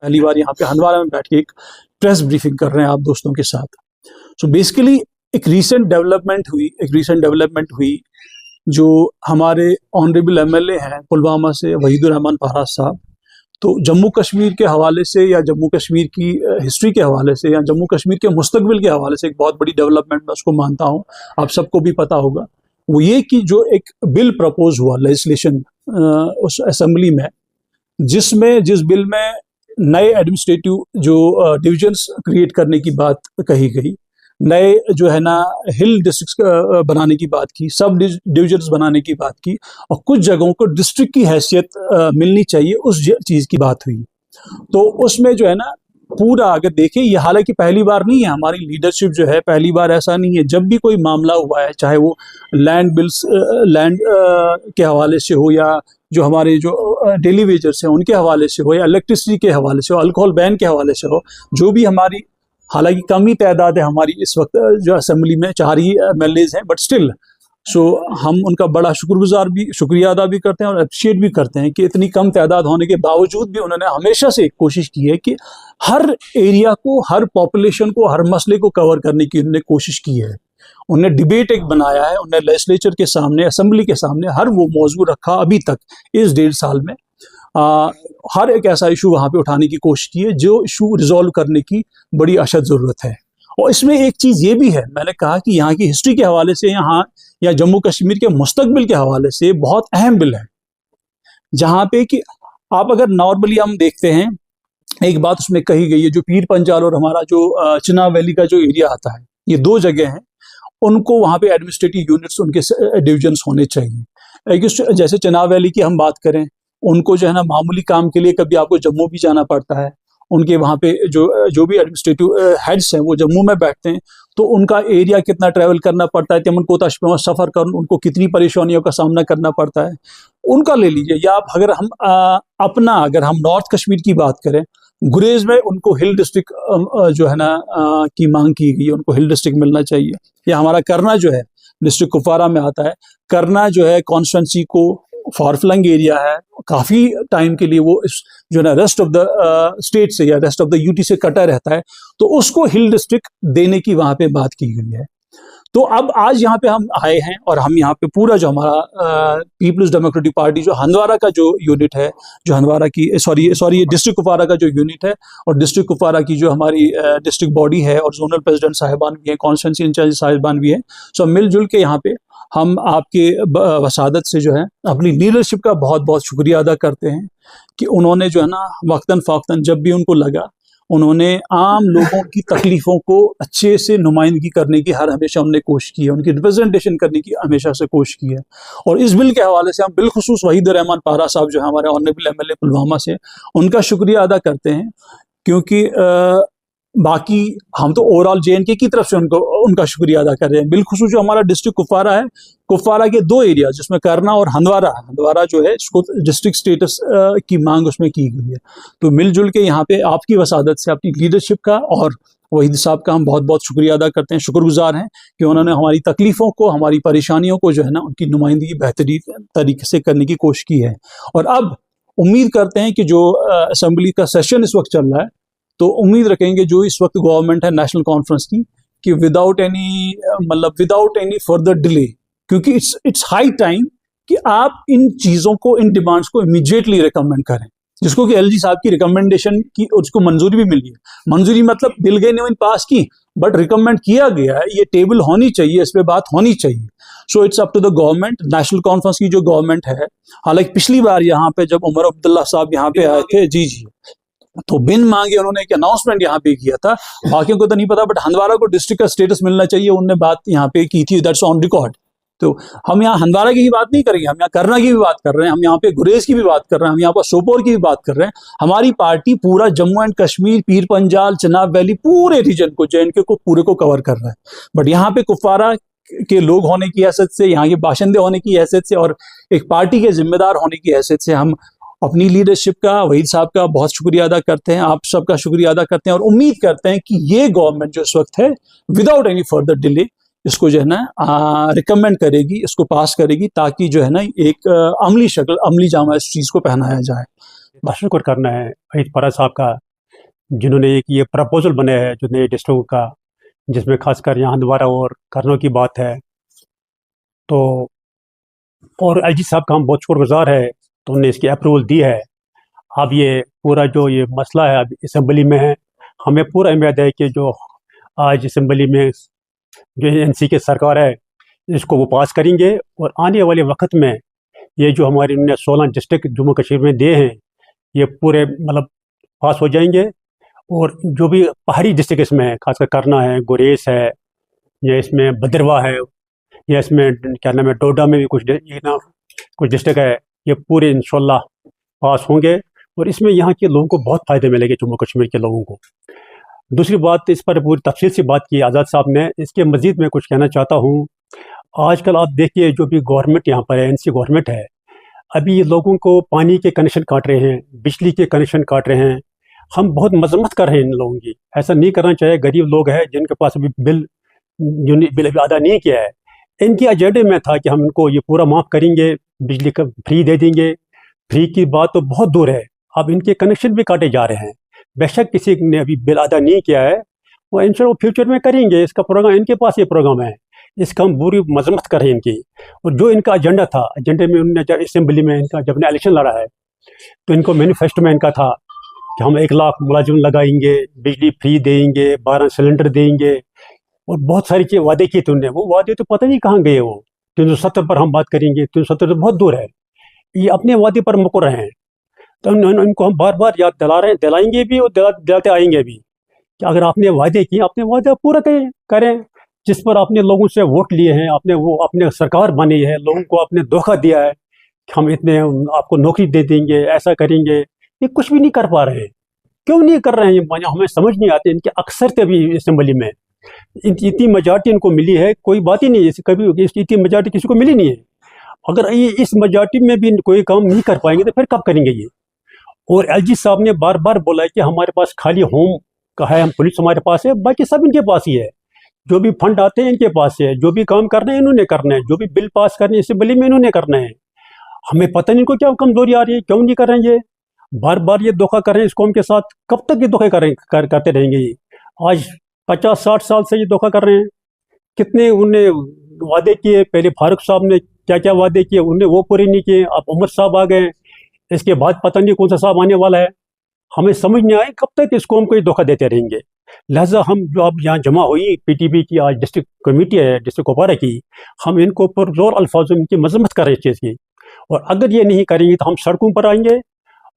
पहली बार यहाँ पे हंदवाड़ा में बैठ के एक प्रेस ब्रीफिंग कर रहे हैं आप दोस्तों के साथ। सो बेसिकली एक रीसेंट डेवलपमेंट हुई जो हमारे ऑनरेबल एमएलए हैं पुलवामा से वहीदुर रहमान पारा साहब, तो जम्मू कश्मीर के हवाले से या जम्मू कश्मीर की हिस्ट्री के हवाले से या जम्मू कश्मीर के मुस्तकबिल के हवाले से एक बहुत बड़ी डेवलपमेंट मैं उसको मानता हूँ, आप सबको भी पता होगा। वो ये कि जो एक बिल प्रपोज हुआ लेजिस्लेशन उस असेंबली में, जिस बिल में नए एडमिनिस्ट्रेटिव जो डिविजन्स क्रिएट करने की बात कही गई, नए जो है ना हिल डिस्ट्रिक्ट्स बनाने की बात की, सब डिविजन्स बनाने की बात की, और कुछ जगहों को डिस्ट्रिक्ट की हैसियत मिलनी चाहिए, उस चीज़ की बात हुई। तो उसमें जो है ना पूरा अगर देखें, ये हालांकि पहली बार नहीं है, हमारी लीडरशिप जो है पहली बार ऐसा नहीं है, जब भी कोई मामला हुआ है, चाहे वो लैंड बिल्स लैंड के हवाले से हो, या जो हमारे जो डेली वेजर्स हैं उनके हवाले से हो, या इलेक्ट्रिसिटी के हवाले से हो, अल्कोहल बैन के हवाले से हो, जो भी हमारी, हालांकि कम ही तादाद है हमारी इस वक्त जो असेंबली में 4 ही एमएलएज हैं, बट स्टिल हम उनका बड़ा शुक्रिया अदा भी करते हैं और अप्रिशिएट भी करते हैं कि इतनी कम तादाद होने के बावजूद भी उन्होंने हमेशा से कोशिश की है कि हर एरिया को, हर पॉपुलेशन को, हर मसले को कवर करने की उन्होंने कोशिश की है। उन्होंने डिबेट एक बनाया है, उन्होंने लेजिस्लेचर के सामने, असेंबली के सामने हर वो मौजू रखा अभी तक इस 1.5 साल में। हर एक ऐसा इशू वहाँ पे उठाने की कोशिश की है जो इशू रिजॉल्व करने की बड़ी अशद ज़रूरत है। और इसमें एक चीज़ ये भी है, मैंने कहा कि यहाँ की हिस्ट्री के हवाले से या जम्मू कश्मीर के मुस्तकबिल के हवाले से बहुत अहम बिल है, जहाँ पे कि आप अगर नॉर्मली हम देखते हैं, एक बात उसमें कही गई है, जो पीर पंजाल और हमारा जो चिनाब वैली का जो एरिया आता है, ये 2 जगह हैं, उनको वहाँ पे एडमिनिस्ट्रेटिव यूनिट्स, उनके डिविजन्स होने चाहिए। एक जैसे चिनाब वैली की हम बात करें, उनको जो है ना मामूली काम के लिए कभी आपको जम्मू भी जाना पड़ता है, उनके वहाँ पे जो भी एडमिनिस्ट्रेटिव हेड्स हैं वो जम्मू में बैठते हैं, तो उनका एरिया कितना ट्रैवल करना पड़ता है, तिमन कोता सफ़र कर उनको कितनी परेशानियों का सामना करना पड़ता है, उनका ले लीजिए। या आप अगर हम नॉर्थ कश्मीर की बात करें, गुरेज में उनको हिल डिस्ट्रिक्ट जो है ना की मांग की गई है, उनको हिल डिस्ट्रिक्ट मिलना चाहिए। या हमारा करना जो है डिस्ट्रिक्ट कुपवारा में आता है, करना जो है कॉन्स्टिट्यूंसी को फारफ्लंग एरिया है, काफ़ी टाइम के लिए वो जो ना रेस्ट ऑफ द स्टेट से या रेस्ट ऑफ द यूटी से कटा रहता है, तो उसको हिल डिस्ट्रिक्ट देने की वहाँ पे बात की गई है। तो अब आज यहाँ पे हम आए हैं और हम यहाँ पे पूरा जो हमारा पीपल्स डेमोक्रेटिक पार्टी जो हंदवाड़ा का जो यूनिट है, जो हंदवाड़ा की सॉरी डिस्ट्रिक्ट कुपवारा का जो यूनिट है, और डिस्ट्रिक्ट कुपवारा की जो हमारी डिस्ट्रिक्ट बॉडी है, और जोनल प्रेसिडेंट साहिबान भी हैं, कॉन्स्टिट्यूंसी इंचार्ज साहिबान भी हैं, सो मिलजुल के यहाँ पे हम आपके वसादत से जो है अपनी लीडरशिप का बहुत बहुत शुक्रिया अदा करते हैं कि उन्होंने जो है ना वक्तन फ़ौक्तन जब भी उनको लगा, उन्होंने आम लोगों की तकलीफ़ों को अच्छे से नुमाइंदगी करने की हमेशा उन्होंने कोशिश की है, उनकी रिप्रेजेंटेशन करने की हमेशा से कोशिश की है। और इस बिल के हवाले से हम बिलखुसूस वहीदुर रहमान पारा साहब जो है हमारे ऑनरेबल एमएलए पुलवामा से, उनका शुक्रिया अदा करते हैं, क्योंकि बाकी हम तो ओवरऑल जेएनके की तरफ से उनका शुक्रिया अदा कर रहे हैं। बिलखुसूस जो हमारा डिस्ट्रिक्ट कुपवारा है, कुपवारा के 2 एरिया जिसमें करना और हंदवाड़ा जो है इसको डिस्ट्रिक्ट स्टेटस की मांग उसमें की गई है। तो मिलजुल के यहाँ पे आपकी वसादत से, अपनी लीडरशिप का और वहीद साहब का हम बहुत बहुत शुक्रिया अदा करते हैं, शुक्रगुजार हैं कि उन्होंने हमारी तकलीफ़ों को, हमारी परेशानियों को जो है ना उनकी नुमाइंदगी बेहतरीन तरीके से करने की कोशिश की है। और अब उम्मीद करते हैं कि जो असम्बली का सेशन इस वक्त चल रहा है, तो उम्मीद रखेंगे जो इस वक्त गवर्नमेंट है नेशनल कॉन्फ्रेंस की, कि विदाउट एनी फर्दर डिले, क्योंकि इट्स हाई टाइम कि आप इन चीज़ों को, इन डिमांड्स को इमीडिएटली रिकमेंड करें, जिसको कि एलजी साहब की रिकमेंडेशन की उसको मंजूरी भी मिली है। मंजूरी मतलब बिल गए ने पास की, बट रिकमेंड किया गया है, ये टेबल होनी चाहिए, इस पर बात होनी चाहिए। So it's up to the government, National Conference की जो गवर्नमेंट है। हालांकि पिछली बार यहाँ पे जब उमर अब्दुल्ला साहब यहाँ पे आए थे, जी, तो बिन मांगे उन्होंने एक अनाउंसमेंट यहाँ पे किया था, बाकियों को तो नहीं पता, बट हंदवाड़ा को डिस्ट्रिक्ट का स्टेटस मिलना चाहिए, उन्होंने बात यहाँ पे की थी, दैट्स ऑन रिकॉर्ड। तो हम यहाँ हंदवाड़ा की ही बात नहीं करेंगे, हम यहाँ करना की भी बात कर रहे हैं, हम यहाँ पे गुरेज की भी बात कर रहे हैं, हम यहाँ पर सोपोर की भी बात कर रहे हैं। हमारी पार्टी पूरा जम्मू एंड कश्मीर, पीर पंजाल, चिनाब वैली, पूरे रीजन को, जेएनके को पूरे को कवर कर रहा है। बट यहाँ पे कुपवारा के लोग होने की हैसियत से, यहाँ के बाशिंदे होने की हैसियत से, और एक पार्टी के जिम्मेदार होने की हैसियत से हम अपनी लीडरशिप का, वहीद साहब का बहुत शुक्रिया अदा करते हैं, आप सबका शुक्रिया अदा करते हैं, और उम्मीद करते हैं कि ये गवर्नमेंट जो इस वक्त है, विदाउट एनी फर्दर डिले इसको जो है ना रिकमेंड करेगी, इसको पास करेगी, ताकि जो है ना एक अमली जामा इस चीज़ को पहनाया जाए। बहुत शुक्र करना है वहीद पारा साहब का जिन्होंने एक ये प्रपोजल बनाया है जो नए डिस्ट्रिक्ट का, जिसमें खासकर यहाँ हंदवाड़ा और करनौल की बात है। तो और एलजी साहब का हम बहुत शुक्रगुजार है, तो उन्होंने इसकी अप्रूवल दी है। अब ये पूरा जो ये मसला है अब असम्बली में है, हमें पूरा उम्मीद है कि जो आज असम्बली में जो एनसी की सरकार है इसको वो पास करेंगे, और आने वाले वक्त में ये जो हमारे उन्होंने 16 डिस्ट्रिक्ट जम्मू कश्मीर में दिए हैं ये पूरे मतलब पास हो जाएंगे। और जो भी पहाड़ी डिस्ट्रिक्ट इसमें है, खासकर करना है, गुरेज है, या इसमें भद्रवाह है, या इसमें क्या नाम है डोडा में भी कुछ डिस्ट्रिक्ट है, ये पूरे इंशाल्लाह पास होंगे। और इसमें यहाँ के लोगों को बहुत फ़ायदे मिलेंगे, जम्मू कश्मीर के लोगों को। दूसरी बात, इस पर पूरी तफसील से बात की आज़ाद साहब ने, इसके मज़ीद मैं कुछ कहना चाहता हूँ। आजकल आप देखिए जो भी गवर्नमेंट यहाँ पर है, एनसी गवर्नमेंट है, अभी ये लोगों को पानी के कनेक्शन काट रहे हैं, बिजली के कनेक्शन काट रहे हैं। हम बहुत मजम्मत कर रहे हैं इन लोगों की, ऐसा नहीं करना चाहिए। गरीब लोग हैं जिनके पास अभी बिल अभी अदा नहीं किया है, इनके एजेंडे में था कि हम इनको ये पूरा माफ़ करेंगे, बिजली का फ्री दे देंगे। फ्री की बात तो बहुत दूर है, अब इनके कनेक्शन भी काटे जा रहे हैं। बेशक किसी ने अभी बिल अदा नहीं किया है, वो इंशाल्लाह फ्यूचर में करेंगे। इसका प्रोग्राम इनके पास ये प्रोग्राम है, इसका हम बुरी मजम्मत कर रहे हैं इनकी। और जो इनका एजेंडा था, एजेंडे में उन्होंने जब असम्बली में इनका जब इलेक्शन लड़ा है तो इनको मैनिफेस्टो में इनका था कि हम 1 लाख मुलाजिम लगाएंगे, बिजली फ्री देंगे, 12 सिलेंडर देंगे, और बहुत सारी चीज़ वादे किए थे उन्होंने। वो वादे तो पता नहीं कहाँ गए। वो 370 पर हम बात करेंगे, 370 तो बहुत दूर है, ये अपने वादे पर मुकर रहे हैं। तो इनको हम बार बार याद दिलाएंगे भी और दिलाते आएंगे भी कि अगर आपने वादे किए, अपने वादे पूरा करें। जिस पर आपने लोगों से वोट लिए हैं, आपने वो अपने सरकार बनी है, लोगों को आपने धोखा दिया है कि हम इतने आपको नौकरी दे देंगे, ऐसा करेंगे, ये कुछ भी नहीं कर पा रहे हैं। क्यों नहीं कर रहे हैं, हमें समझ नहीं आती। इनके अक्सर थे अभी असम्बली में, इतनी मेजॉरिटी इनको मिली है, कोई बात ही नहीं है, कभी इतनी मेजॉरिटी किसी को मिली नहीं है। अगर ये इस मेजॉरिटी में भी कोई काम नहीं कर पाएंगे तो फिर कब करेंगे ये। और एलजी साहब ने बार बार बोला है कि हमारे पास खाली होम का है, हम पुलिस हमारे पास है, बाकी सब इनके पास ही है। जो भी फंड आते हैं इनके पास है, जो भी काम करने हैं इन्होंने करना है, जो भी बिल पास करने हैं असम्बली में इन्होंने करना है। हमें पता नहीं इनको क्या कमजोरी आ रही है, क्यों नहीं कर रहे हैं ये। बार बार ये धोखा कर रहे हैं इस कौम के साथ, कब तक ये धोखे करते रहेंगे ये। आज 50-60 साल से ये धोखा कर रहे हैं। कितने उन्हें वादे किए, पहले फारूक साहब ने क्या क्या वादे किए, उन्हें वो पूरे नहीं किए। अब उमर साहब आ गए, इसके बाद पता नहीं कौन सा साहब आने वाला है। हमें समझ नहीं आए कब तक इस कौम को ये धोखा देते रहेंगे। लिहाजा हम जो अब यहाँ जमा हुई पीटीबी की आज डिस्ट्रिक्ट कमेटी है डिस्ट्रिक्ट कुपवारा की, हम इनको पुरजोर अल्फाजों में इनकी मजम्मत कर रहे हैं इस चीज़ की। और अगर ये नहीं करेंगे तो हम सड़कों पर आएंगे।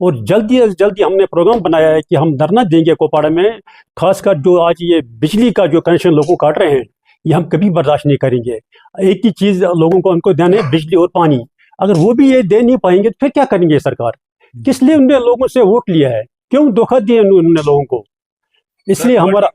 और जल्दी से जल्दी हमने प्रोग्राम बनाया है कि हम धरना देंगे कुपवाड़ा में। खासकर जो आज ये बिजली का जो कनेक्शन लोगों काट रहे हैं, ये हम कभी बर्दाश्त नहीं करेंगे। एक ही चीज़ लोगों को उनको देना है, बिजली और पानी। अगर वो भी ये दे नहीं पाएंगे तो फिर क्या करेंगे सरकार। किस लिए उन्होंने लोगों से वोट लिया है, क्यों धोखा दिया उन्होंने लोगों को। इसलिए हमारा